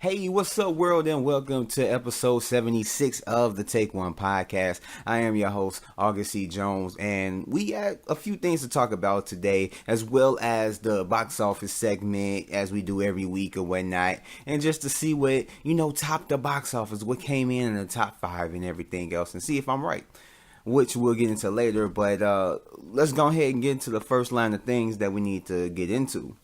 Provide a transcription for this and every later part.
Hey, what's up, world, and welcome to episode 76 of the Take One podcast. I am your host, August C. Jones, and we have a few things to talk about today, as well as the box office segment, as we do every week or whatnot, and just to see what, topped the box office, what came in the top 5 and everything else, and see if I'm right, which we'll get into later. But let's go ahead and get into the first line of things that we need to get into.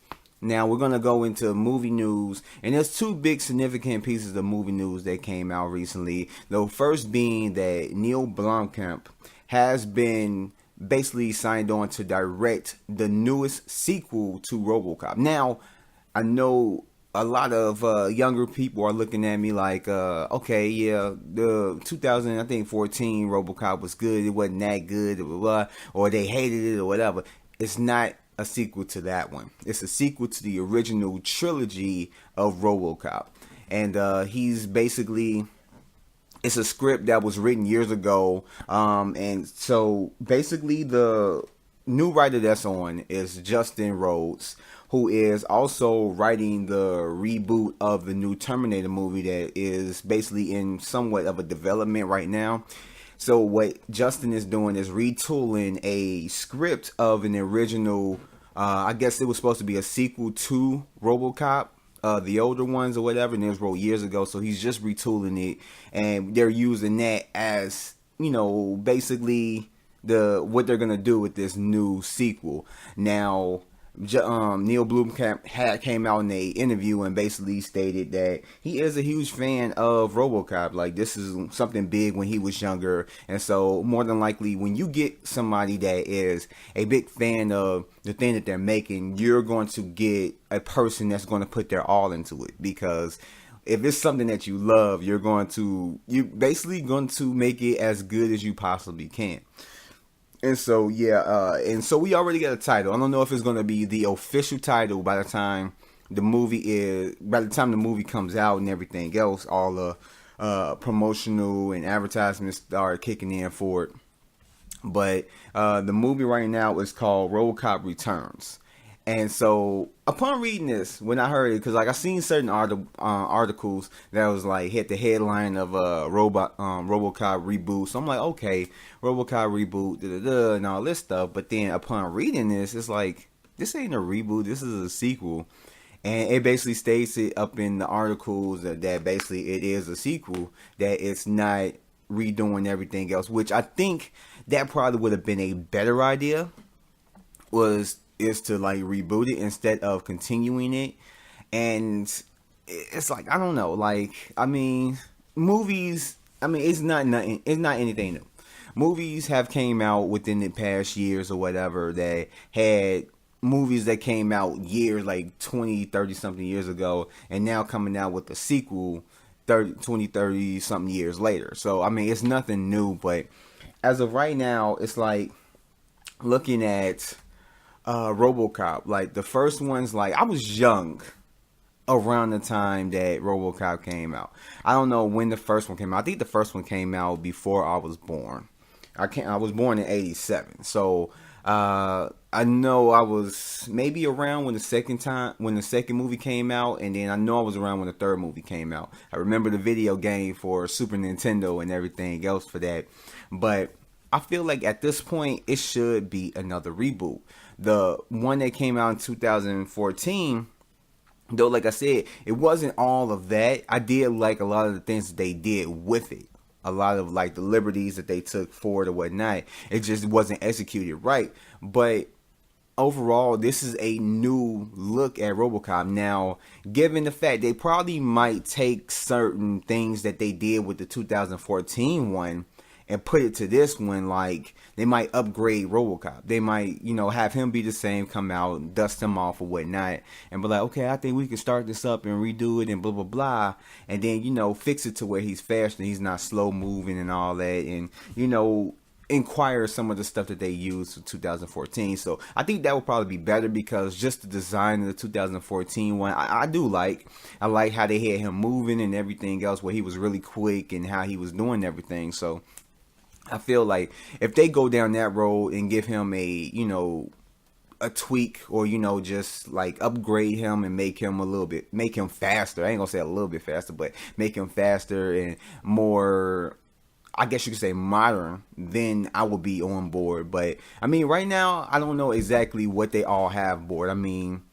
Now, we're going to go into movie news, and there's two big significant pieces of movie news that came out recently. The first being that Neill Blomkamp has been basically signed on to direct the newest sequel to RoboCop. Now, I know a lot of younger people are looking at me like, okay, yeah, the 2014 RoboCop was good, it wasn't that good, blah, blah, blah, or they hated it or whatever. It's not a sequel to that one. It's a sequel to the original trilogy of RoboCop, and he's basically, it's a script that was written years ago, and so basically the new writer that's on is Justin Rhodes, who is also writing the reboot of the new Terminator movie that is basically in somewhat of a development right now. So what Justin is doing is retooling a script of an original, I guess it was supposed to be a sequel to RoboCop, the older ones or whatever, and it was wrote years ago. So he's just retooling it, and they're using that as, basically what they're gonna do with this new sequel. Now, Neill Blomkamp came out in an interview and basically stated that he is a huge fan of RoboCop. Like, this is something big when he was younger, and so more than likely, when you get somebody that is a big fan of the thing that they're making, you're going to get a person that's going to put their all into it, because if it's something that you love, you're basically going to make it as good as you possibly can. And so, and so we already got a title. I don't know if it's going to be the official title by the time the movie comes out and everything else, all the promotional and advertisements start kicking in for it. But the movie right now is called RoboCop Returns. And so, upon reading this, when I heard it, because like I seen certain articles that was like hit the headline of RoboCop reboot, so I'm like, okay, RoboCop reboot, and all this stuff. But then upon reading this, it's like, this ain't a reboot, this is a sequel, and it basically states it up in the articles that basically it is a sequel, that it's not redoing everything else, which I think that probably would have been a better idea. Is to like reboot it instead of continuing it. And it's like, I don't know, like, I mean, movies, it's not anything new. Movies have came out within the past years or whatever that had movies that came out years, like 20, 30 something years ago, and now coming out with a sequel 30 something years later. So I mean, it's nothing new, but as of right now, it's like looking at RoboCop, like the first ones, like I was young around the time that RoboCop came out. I don't know when the first one came out. I think the first one came out before I was born. I was born in 87, so I know I was maybe around when the second movie came out, and then I know I was around when the third movie came out. I remember the video game for Super Nintendo and everything else for that, but I feel like at this point it should be another reboot. The one that came out in 2014, though, like I said, it wasn't all of that. I did like a lot of the things that they did with it. A lot of like the liberties that they took for it or whatnot. It just wasn't executed right. But overall, this is a new look at RoboCop. Now, given the fact they probably might take certain things that they did with the 2014 one and put it to this one, like they might upgrade RoboCop. They might, have him be the same, come out, dust him off or whatnot, and be like, okay, I think we can start this up and redo it and blah, blah, blah. And then, fix it to where he's faster, he's not slow moving and all that. And, inquire some of the stuff that they used for 2014. So I think that would probably be better, because just the design of the 2014 one, I do like. I like how they had him moving and everything else, where he was really quick and how he was doing everything. So I feel like if they go down that road and give him a, a tweak, or just like upgrade him and make him faster. I ain't gonna say a little bit faster, but make him faster and more, I guess you could say, modern, then I would be on board. But I mean, right now I don't know exactly what they all have board. I mean,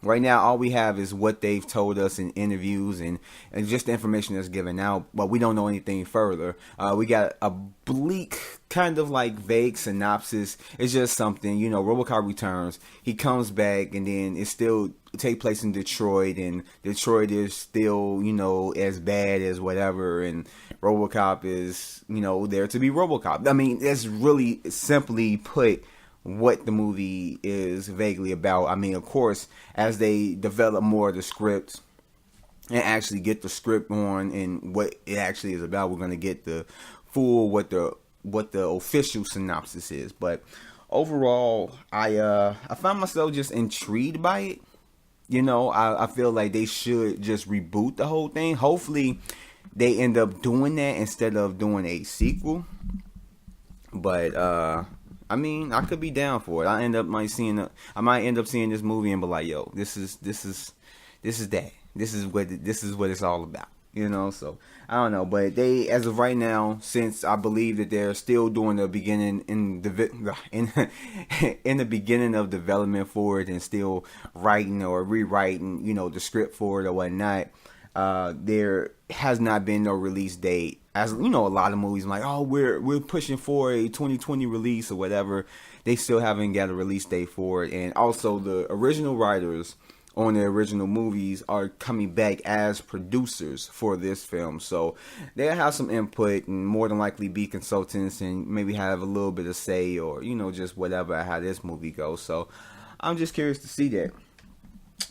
right now all we have is what they've told us in interviews and just the information that's given out, but we don't know anything further. We got a bleak, kind of like vague synopsis. It's just something, RoboCop returns, he comes back, and then it still take place in Detroit, and Detroit is still, as bad as whatever, and RoboCop is, there to be RoboCop. I mean, that's really simply put what the movie is vaguely about. I mean, of course, as they develop more of the script and actually get the script on and what it actually is about, we're going to get the full what the official synopsis is. But overall, I found myself just intrigued by it. I feel like they should just reboot the whole thing. Hopefully they end up doing that instead of doing a sequel. But I mean, I could be down for it. I might end up seeing this movie and be like, yo, this is that. This is what it's all about. So I don't know, but they, as of right now, since I believe that they're still doing the beginning in the beginning of development for it, and still writing or rewriting, the script for it or whatnot, there has not been no release date. As a lot of movies, I'm like, oh, we're pushing for a 2020 release or whatever. They still haven't got a release date for it. And also, the original writers on the original movies are coming back as producers for this film. So they'll have some input and more than likely be consultants and maybe have a little bit of say, or, just whatever, how this movie goes. So I'm just curious to see that.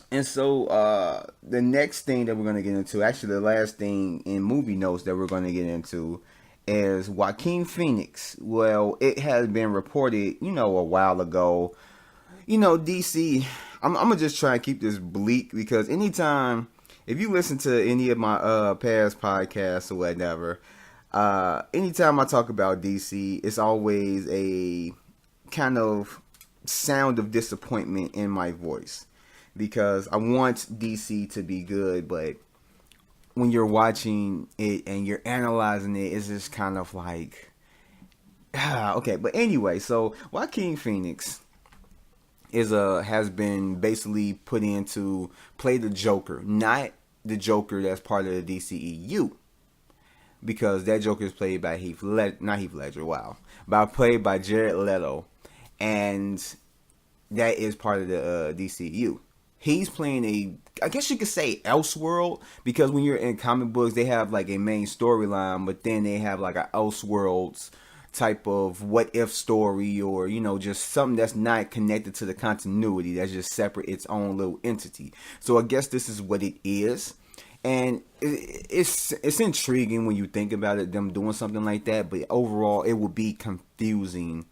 And so the next thing that we're going to get into, actually the last thing in movie notes that we're going to get into, is Joaquin Phoenix. Well, it has been reported, a while ago. DC, I'm going to just try and keep this bleak, because anytime, if you listen to any of my past podcasts or whatever, anytime I talk about DC, it's always a kind of sound of disappointment in my voice. Because I want DC to be good, but when you're watching it and you're analyzing it, it's just kind of like, okay. But anyway, so Joaquin Phoenix has been basically put in to play the Joker, not the Joker that's part of the DCEU, because that Joker is played by played by Jared Leto, and that is part of the DCEU. He's playing I guess you could say Elseworld, because when you're in comic books, they have like a main storyline, but then they have like a Elseworlds type of what if story, or just something that's not connected to the continuity, that's just separate, its own little entity. So I guess this is what it is, and it's intriguing when you think about it, them doing something like that. But overall, it would be confusing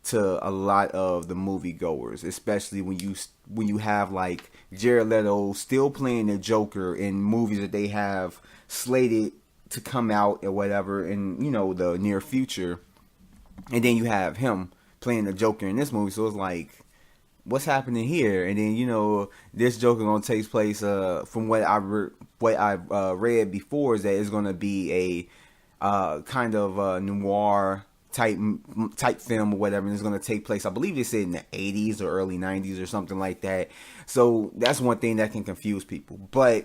to a lot of the moviegoers, especially when you have like Jared Leto still playing the Joker in movies that they have slated to come out or whatever in the near future, and then you have him playing the Joker in this movie. So it's like, what's happening here? And then this Joker gonna take place. From what I've read before, is that it's gonna be a kind of noir type film or whatever, and it's going to take place, I believe they said, in the 80s or early 90s or something like that. So that's one thing that can confuse people. But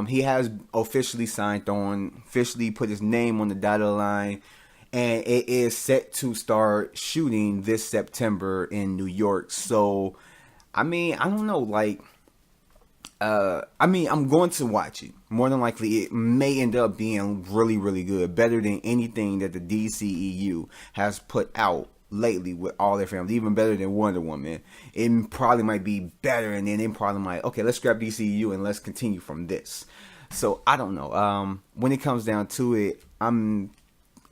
he has officially signed on, officially put his name on the dotted line, and it is set to start shooting this September in New York. So I mean, I don't know, like, I'm going to watch it. More than likely, it may end up being really, really good. Better than anything that the DCEU has put out lately with all their films. Even better than Wonder Woman. It probably might be better, and then they probably might, okay, let's scrap DCEU and let's continue from this. So, I don't know. When it comes down to it, I'm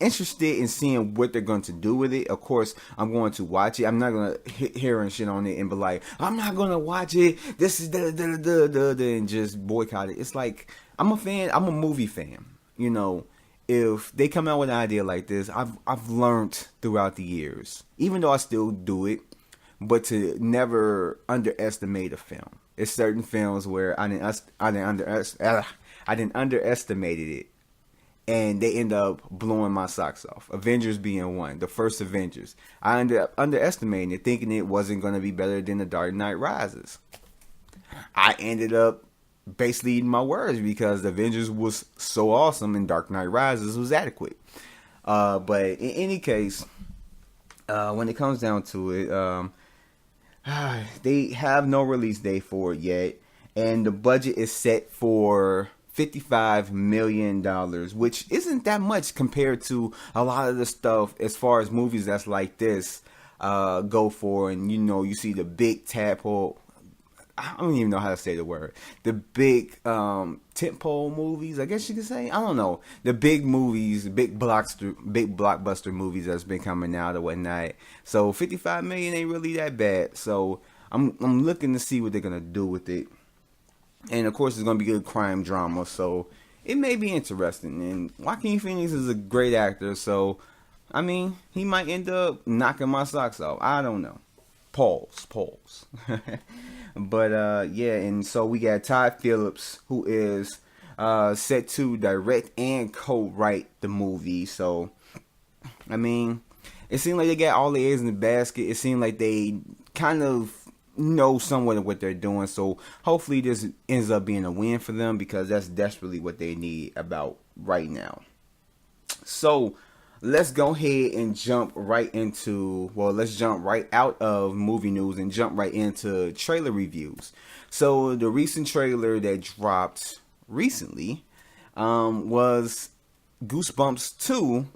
interested in seeing what they're going to do with it. Of course, I'm going to watch it. I'm not going to hear and shit on it and be like, I'm not going to watch it. This is and just boycott it. It's like, I'm a fan. I'm a movie fan. You know, if they come out with an idea like this, I've learned throughout the years, even though I still do it, but to never underestimate a film. It's certain films where I didn't underestimated it, and they end up blowing my socks off. Avengers being one, the first Avengers. I ended up underestimating it, thinking it wasn't going to be better than The Dark Knight Rises. I ended up basically eating my words because the Avengers was so awesome and Dark Knight Rises was adequate. But in any case, when it comes down to it, they have no release date for it yet, and the budget is set for $55 million, which isn't that much compared to a lot of the stuff as far as movies that's like this go for. And you see the big tadpole, I don't even know how to say the word, the big tentpole movies, I guess you could say. I don't know, the big movies, big blockbuster movies that's been coming out or whatnot. So 55 million ain't really that bad. So I'm looking to see what they're gonna do with it. And of course, it's gonna be good crime drama, so it may be interesting. And Joaquin Phoenix is a great actor, so I mean, he might end up knocking my socks off. I don't know. Pause. But yeah, and so we got Todd Phillips, who is set to direct and co-write the movie. So I mean, it seemed like they got all the eggs in the basket. It seemed like they kind of know somewhat of what they're doing. So hopefully this ends up being a win for them, because that's desperately what they need about right now. So let's go ahead and jump right out of movie news and jump right into trailer reviews. So the recent trailer that dropped recently was Goosebumps 2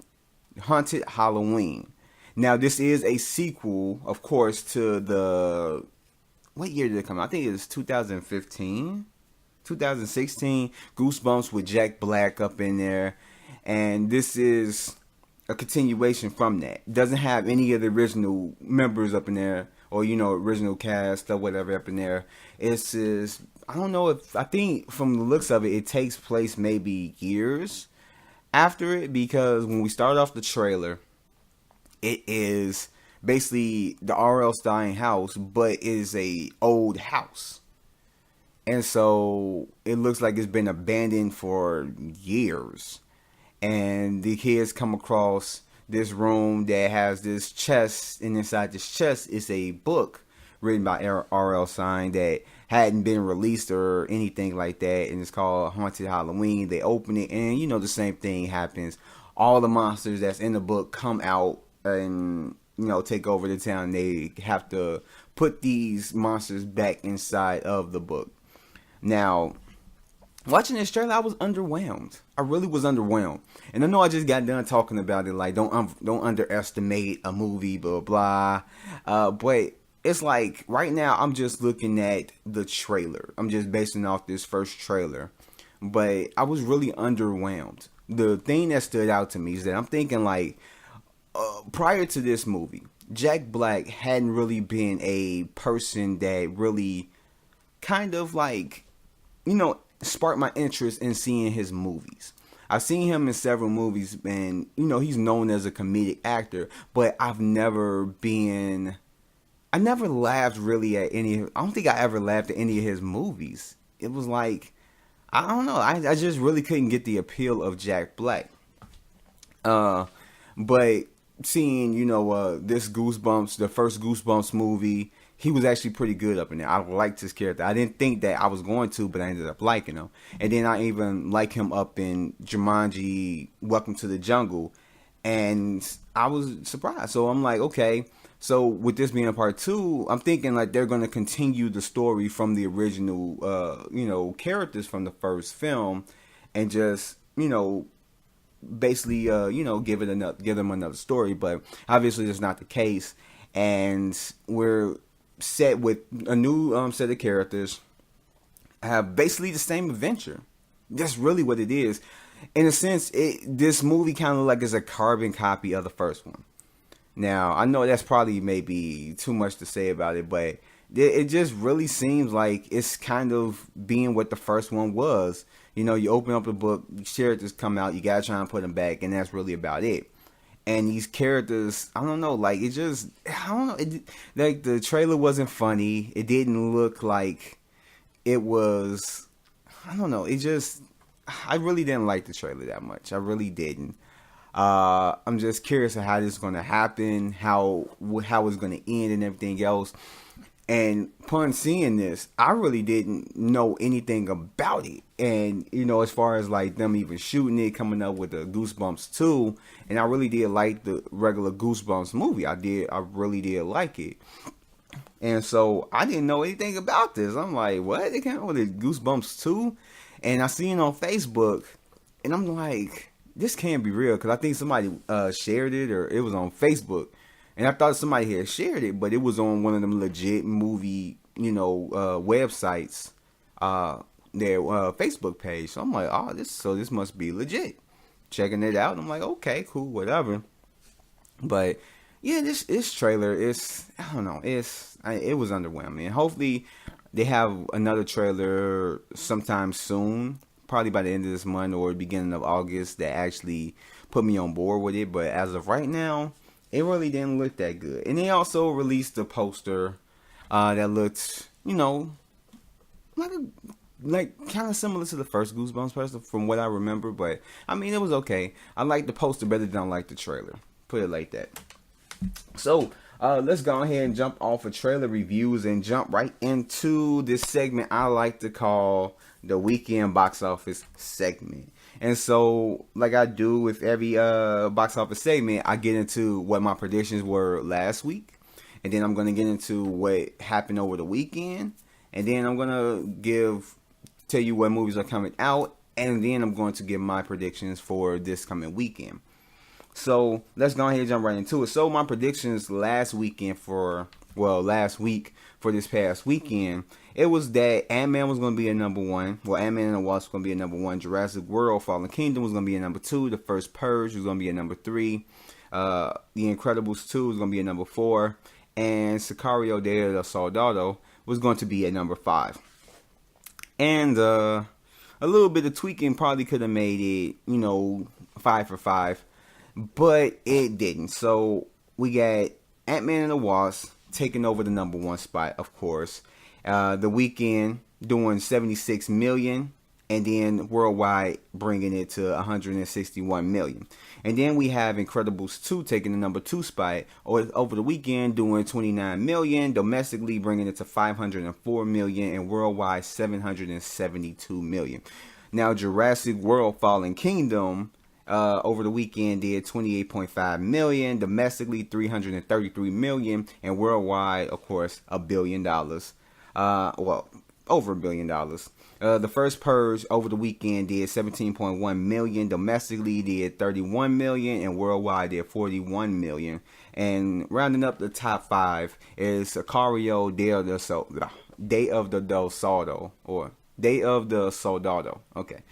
Haunted Halloween. Now this is a sequel, of course, to the, what year did it come out? I think it was 2016 Goosebumps with Jack Black up in there. And this is a continuation from that. It doesn't have any of the original members up in there, or original cast or whatever up in there. It's just, I don't know, I think from the looks of it, it takes place maybe years after it, because when we start off the trailer, it is basically the R.L. Stine house, but it is a old house. And so it looks like it's been abandoned for years. And the kids come across this room that has this chest, and inside this chest is a book written by R.L. Stine that hadn't been released or anything like that, and it's called Haunted Halloween. They open it, and the same thing happens. All the monsters that's in the book come out and take over the town. They have to put these monsters back inside of the book. Now, watching this trailer, I was underwhelmed. I really was underwhelmed. And I know I just got done talking about it, like don't underestimate a movie, blah blah. But it's like right now I'm just looking at the trailer. I'm just basing off this first trailer. But I was really underwhelmed. The thing that stood out to me is that I'm thinking like, prior to this movie, Jack Black hadn't really been a person that really kind of like, sparked my interest in seeing his movies. I've seen him in several movies, and he's known as a comedic actor, but I never laughed really at I don't think I ever laughed at any of his movies. It was like, I don't know, I just really couldn't get the appeal of Jack Black. But seeing, this Goosebumps, the first Goosebumps movie, he was actually pretty good up in there. I liked his character. I didn't think that I was going to, but I ended up liking him. And then I even like him up in Jumanji, Welcome to the Jungle. And I was surprised. So I'm like, okay. So with this being a part 2, I'm thinking like they're going to continue the story from the original, characters from the first film, and just, basically, give them another story. But obviously that's not the case. And we're set with a new set of characters, have basically the same adventure. That's really what it is. In a sense, this movie kind of like is a carbon copy of the first one. Now, I know that's probably maybe too much to say about it, but it just really seems like it's kind of being what the first one was. You open up the book, characters come out, you gotta try and put them back, and that's really about it. And these characters, I don't know, like, I don't know, like, the trailer wasn't funny. It didn't look like it was, I don't know, I really didn't like the trailer that much. I really didn't. I'm just curious of how this is going to happen, how it's going to end and everything else. And upon seeing this, I really didn't know anything about it. And, as far as like them even shooting it, coming up with the Goosebumps 2, and I really did like the regular Goosebumps movie. I really did like it. And so I didn't know anything about this. I'm like, what? They came out with the Goosebumps 2? And I seen it on Facebook, and I'm like, this can't be real, because I think somebody shared it, or it was on Facebook. And I thought somebody had shared it, but it was on one of them legit movie, websites, their Facebook page. So I'm like, oh, this must be legit. Checking it out, and I'm like, okay, cool, whatever. But yeah, this trailer I don't know, it was underwhelming. And hopefully they have another trailer sometime soon, probably by the end of this month or beginning of August, that actually put me on board with it. But as of right now, it really didn't look that good. And they also released a poster that looked, like kind of similar to the first Goosebumps poster from what I remember. But, I mean, it was okay. I like the poster better than I like the trailer. Put it like that. So, let's go ahead and jump off of trailer reviews and jump right into this segment I like to call the weekend box office segment. And so, like I do with every box office segment, I get into what my predictions were last week. And then I'm going to get into what happened over the weekend. And then I'm going to tell you what movies are coming out. And then I'm going to give my predictions for this coming weekend. So, let's go ahead and jump right into it. So, my predictions last week for this past weekend, it was that Ant-Man was going to be a number one. Well, Ant-Man and the Wasp was going to be a number one. Jurassic World Fallen Kingdom was going to be a number two. The First Purge was going to be a number three. The Incredibles 2 was going to be a number four. And Sicario Day del Soldado was going to be at number five. And a little bit of tweaking probably could have made it, 5 for 5. But it didn't. So we got Ant-Man and the Wasp taking over the number one spot, of course. The Weeknd doing 76 million, and then worldwide bringing it to 161 million. And then we have Incredibles 2 taking the number two spot over the weekend, doing 29 million, domestically bringing it to 504 million, and worldwide 772 million. Now Jurassic World Fallen Kingdom over the weekend did 28.5 million, domestically 333 million, and worldwide, of course, $1 billion. Over $1 billion. The First Purge over the weekend did 17.1 million, domestically did 31 million, and worldwide did 41 million. And rounding up the top five is Sicario Day of the Soldado. Okay.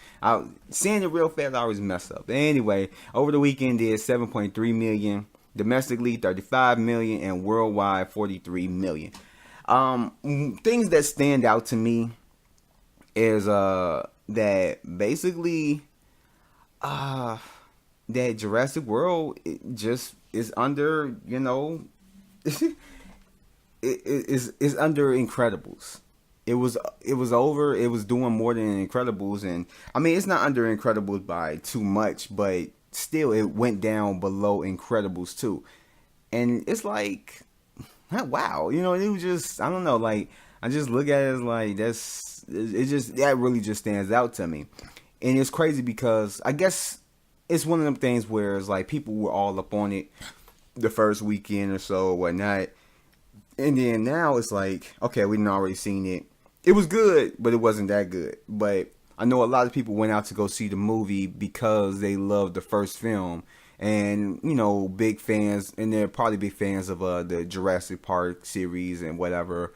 Saying it real fast, I always mess up. But anyway, over the weekend did 7.3 million, domestically 35 million, and worldwide 43 million. Things that stand out to me is that basically that Jurassic World just is under, it is under Incredibles. It was doing more than Incredibles, and I mean, it's not under Incredibles by too much, but still it went down below Incredibles 2. And it's like, wow, it was just, I don't know, like, I just look at it as like, that really just stands out to me. And it's crazy because I guess it's one of them things where it's like people were all up on it the first weekend or so or whatnot. And then now it's like, okay, we've already seen it. It was good, but it wasn't that good. But I know a lot of people went out to go see the movie because they loved the first film. And, big fans, and they're probably big fans of the Jurassic Park series and whatever.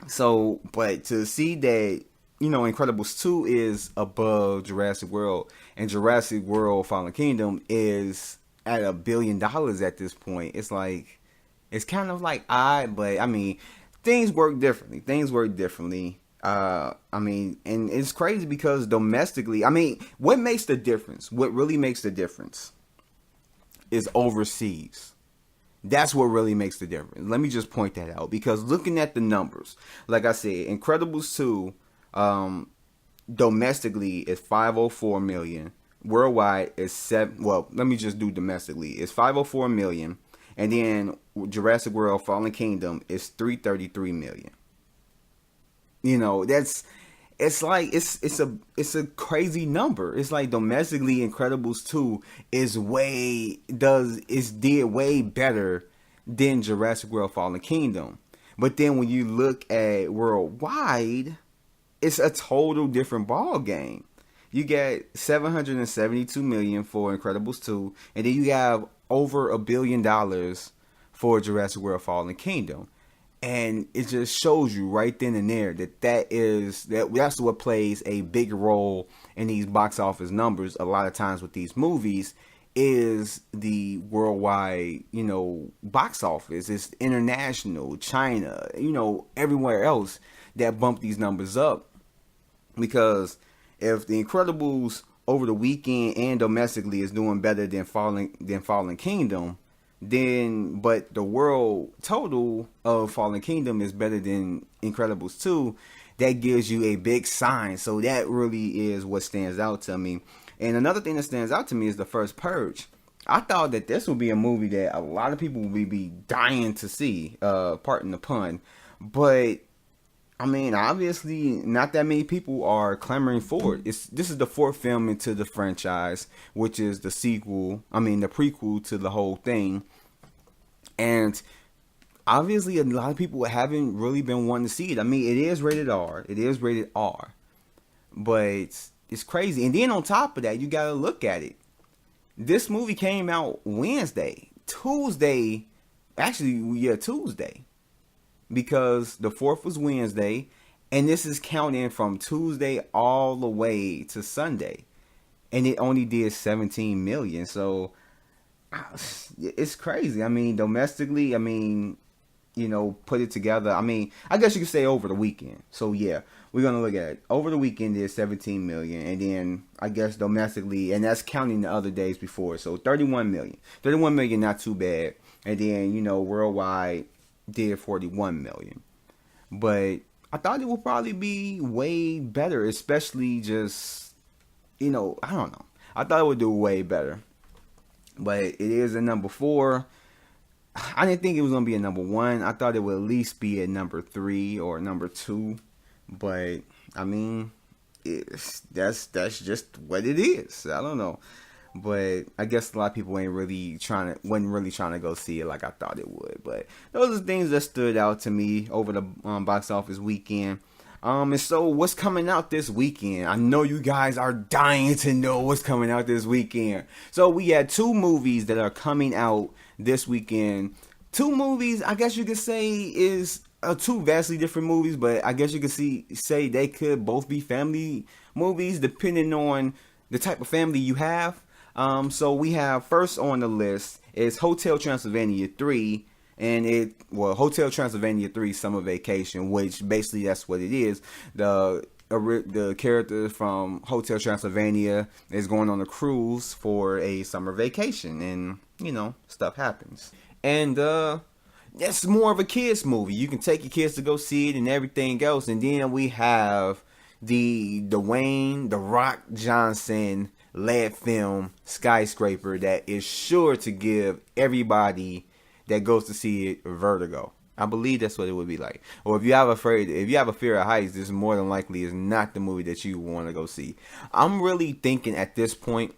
So, but to see that, Incredibles 2 is above Jurassic World, and Jurassic World Fallen Kingdom is at $1 billion at this point, it's like, it's kind of like odd, but I mean, things work differently. I mean, and it's crazy because domestically, I mean, what makes the difference? What really makes the difference is overseas. That's what really makes the difference. Let me just point that out, because looking at the numbers, like I said, Incredibles 2 domestically is 504 million. Worldwide is let me just do domestically. It's 504 million, and then Jurassic World Fallen Kingdom is 333 million. You know, it's a crazy number. It's like domestically Incredibles 2 did way better than Jurassic World Fallen Kingdom. But then when you look at worldwide, it's a total different ball game. You get 772 million for Incredibles 2, and then you have over $1 billion for Jurassic World Fallen Kingdom. And it just shows you right then and there that's what plays a big role in these box office numbers a lot of times with these movies, is the worldwide, box office. It's international, China, everywhere else that bump these numbers up. Because if The Incredibles over the weekend and domestically is doing better than Fallen Kingdom, but the world total of Fallen Kingdom is better than Incredibles 2, that gives you a big sign. So that really is what stands out to me. And another thing that stands out to me is The First Purge. I thought that this would be a movie that a lot of people would be dying to see, pardon the pun. But I mean, obviously, not that many people are clamoring for it. This is the fourth film into the franchise, which is the prequel to the whole thing. And obviously, a lot of people haven't really been wanting to see it. I mean, it is rated R. But it's crazy. And then on top of that, you got to look at it. This movie came out Tuesday. Because the 4th was Wednesday, and this is counting from Tuesday all the way to Sunday, and it only did 17 million. So it's crazy. I mean, domestically, put it together. I mean, I guess you could say over the weekend. So yeah, we're gonna look at it. Over the weekend did 17 million, and then I guess domestically, and that's counting the other days before. So 31 million. 31 million, not too bad. And then worldwide did 41 million. But I thought it would probably be way better, especially just, I don't know. I thought it would do way better. But it is a number 4. I didn't think it was going to be a number 1. I thought it would at least be a number 3 or number 2. But, I mean, that's just what it is. I don't know. But I guess a lot of people wasn't really trying to go see it like I thought it would. But those are things that stood out to me over the box office weekend. And so what's coming out this weekend? I know you guys are dying to know what's coming out this weekend. So we had 2 movies that are coming out this weekend. 2 movies, I guess you could say, is 2 vastly different movies, but I guess you could say they could both be family movies depending on the type of family you have. So we have first on the list is Hotel Transylvania 3, and Hotel Transylvania 3 Summer Vacation, which basically that's what it is. The character from Hotel Transylvania is going on a cruise for a summer vacation, and stuff happens. And that's more of a kids movie. You can take your kids to go see it and everything else. And then we have the Dwayne "The Rock" Johnson led film Skyscraper that is sure to give everybody that goes to see it vertigo. I believe that's what it would be like. Or if you have a fear of heights, this more than likely is not the movie that you want to go see. I'm really thinking at this point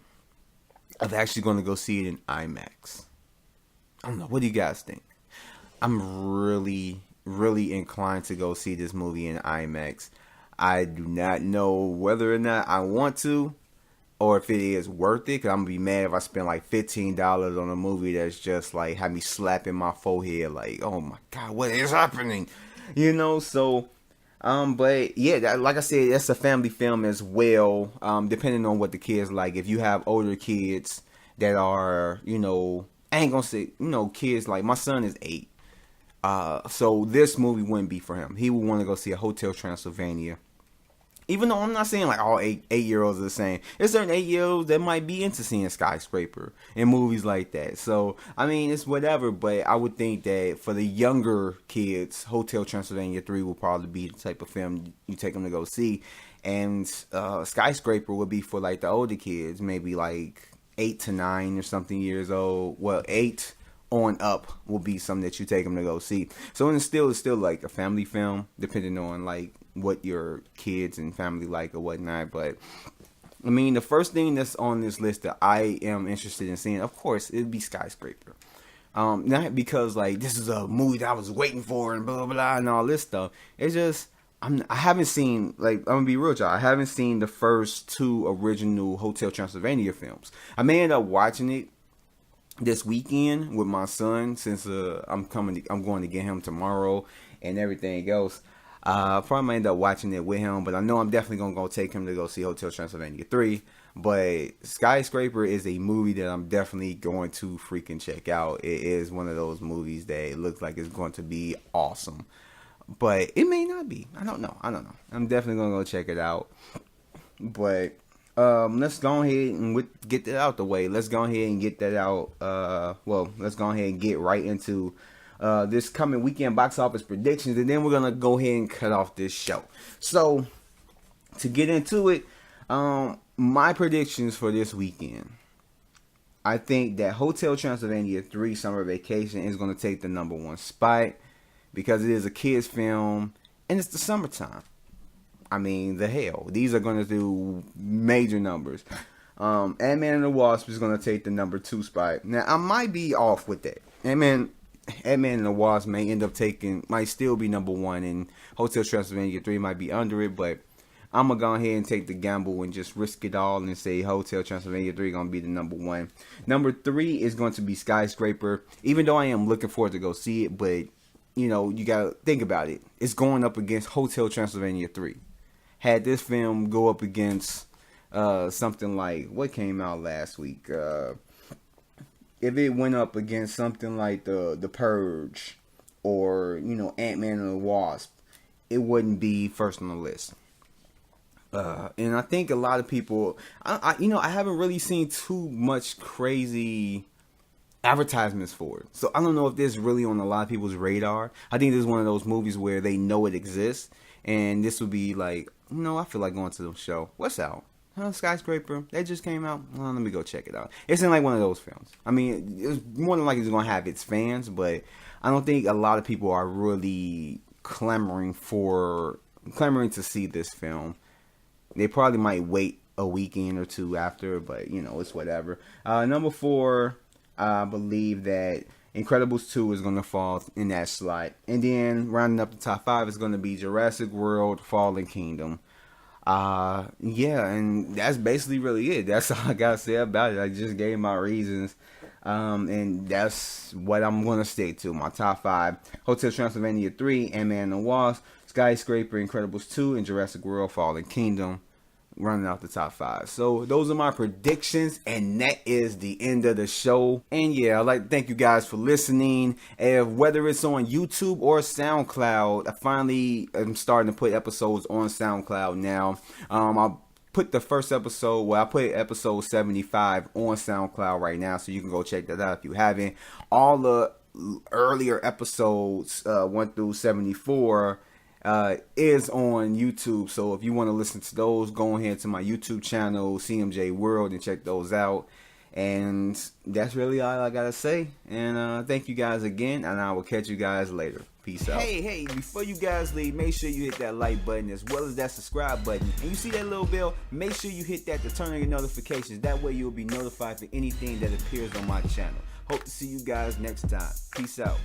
of actually going to go see it in IMAX. I don't know. What do you guys think? I'm really, really inclined to go see this movie in IMAX. I do not know whether or not I want to, or if it is worth it, because I'm going to be mad if I spend like $15 on a movie that's just like have me slapping my forehead like, oh my God, what is happening? So, but yeah, like I said, that's a family film as well, depending on what the kids like. If you have older kids that are, I ain't going to say, kids like, my son is 8. So this movie wouldn't be for him. He would want to go see a Hotel Transylvania. Even though I'm not saying like all eight-year-olds are the same. There's certain 8-year-olds that might be into seeing Skyscraper and movies like that. So, I mean, it's whatever, but I would think that for the younger kids, Hotel Transylvania 3 will probably be the type of film you take them to go see. And Skyscraper would be for like the older kids, maybe like 8 to 9 or something years old. Well, 8 on up will be something that you take them to go see. So it's still like a family film, depending on like what your kids and family like or whatnot. But I mean, the first thing that's on this list that I am interested in seeing, of course, it'd be Skyscraper. Not because like this is a movie that I was waiting for and blah blah blah and all this stuff. It's just I haven't seen, like, I'm gonna be real with y'all, I haven't seen the first 2 original Hotel Transylvania films. I may end up watching it this weekend with my son, since I'm going to get him tomorrow and everything else. Probably might end up watching it with him, but I know I'm definitely gonna go take him to go see Hotel Transylvania 3. But Skyscraper is a movie that I'm definitely going to freaking check out. It is one of those movies that it looks like it's going to be awesome, but it may not be. I don't know. I'm definitely gonna go check it out. But let's go ahead and get that out the way. Let's go ahead and get that out. Let's go ahead and get right into this coming weekend box office predictions, and then we're gonna go ahead and cut off this show. So to get into it, my predictions for this weekend, I think that Hotel Transylvania 3 Summer Vacation is gonna take the #1 spot because it is a kids film and it's the summertime. I mean, the hell, these are going to do major numbers. Ant-Man and the Wasp is going to take the #2 spot. Now, I might be off with that. Ant-Man and the Wasp might still be #1, and Hotel Transylvania 3 might be under it, but I'm going to go ahead and take the gamble and just risk it all and say Hotel Transylvania 3 going to be the #1. #3 is going to be Skyscraper, even though I am looking forward to go see it, but, you know, you got to think about it. It's going up against Hotel Transylvania 3. Had this film go up against something like, what came out last week? If it went up against something like the Purge or, you know, Ant-Man and the Wasp, it wouldn't be first on the list. And I think a lot of people, I haven't really seen too much crazy advertisements for it. So I don't know if this is really on a lot of people's radar. I think this is one of those movies where they know it exists, and this would be like, I feel like going to the show. What's out? Skyscraper. That just came out. Well, let me go check it out. It's in like one of those films. I mean, it's more than likely it's going to have its fans, but I don't think a lot of people are really clamoring to see this film. They probably might wait a weekend or two after, but, it's whatever. #4, I believe that Incredibles 2 is going to fall in that slot. And then rounding up the top 5 is going to be Jurassic World, Fallen Kingdom. And that's basically really it. That's all I got to say about it. I just gave my reasons. And that's what I'm going to stick to. My top 5. Hotel Transylvania 3, Ant-Man and the Wasp, Skyscraper, Incredibles 2, and Jurassic World, Fallen Kingdom. Running out the top 5. So those are my predictions, and that is the end of the show. And yeah, I'd like to thank you guys for listening. And whether it's on YouTube or SoundCloud, I finally am starting to put episodes on SoundCloud now. I put the first episode, I put episode 75 on SoundCloud right now, so you can go check that out if you haven't. All the earlier episodes, 1 through 74, is on YouTube. So if you want to listen to those, go ahead to my YouTube channel, CMJ World, and check those out. And that's really all I gotta say. And thank you guys again, and I will catch you guys later. Peace out. Hey, before you guys leave, make sure you hit that like button as well as that subscribe button. And you see that little bell? Make sure you hit that to turn on your notifications. That way you'll be notified for anything that appears on my channel. Hope to see you guys next time. Peace out.